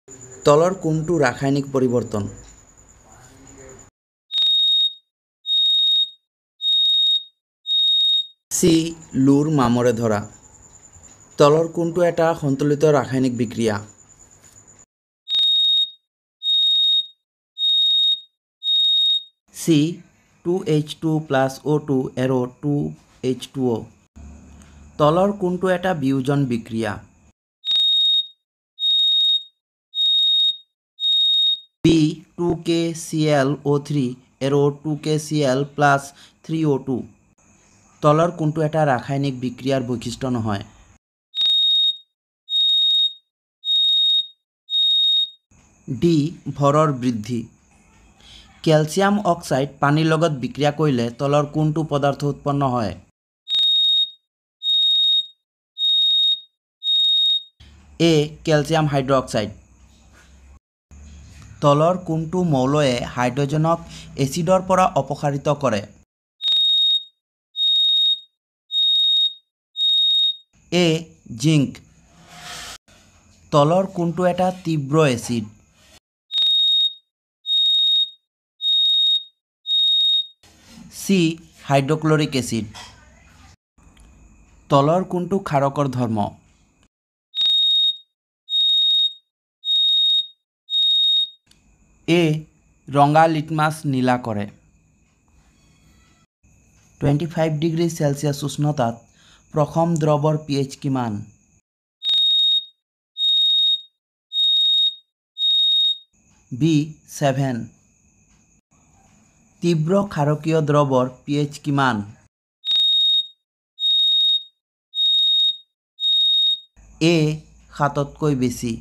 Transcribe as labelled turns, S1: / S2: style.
S1: তলৰ কোনটো ৰাসায়নিক পৰিৱৰ্তন? চি লুৰ মামৰে ধৰা। তলৰ কোনটো এটা সন্তুলিত ৰাসায়নিক বিক্ৰিয়া? চি 2H2 + O2 এৰো 2H2O। তলৰ কোনটো এটা বিয়োজন বিক্ৰিয়া? বি 2KClO3 এৰো 2KCl + 3O2। তলৰ কোনটো এটা ৰাসায়নিক বিক্ৰিয়াৰ বৈশিষ্ট্য নহয়? ডি ভৰৰ বৃদ্ধি। কেলছিয়াম অক্সাইড পানীৰ লগত বিক্ৰিয়া কৰিলে তলৰ কোনটো পদাৰ্থ উৎপন্ন হয়? এ কেলছিয়াম হাইড্ৰক্সাইড। তলৰ কোনটো মৌলয়ে হাইড্ৰজেনক এচিডৰ পৰা অপসাৰিত কৰে? এ জিংক। তলৰ কোনটো এটা তীব্ৰ এচিড? C hydrochloric acid. তলৰ কোনটো ক্ষাৰকৰ ধৰ্ম? এ ৰঙা লিটমাছ নীলা কৰে। 25°C উষ্ণতাত প্ৰথম দ্ৰৱৰ pH কিমান? বি 7। তীব্ৰ ক্ষাৰকীয় দ্ৰৱৰ pH কিমান? এ 7তকৈ বেছি।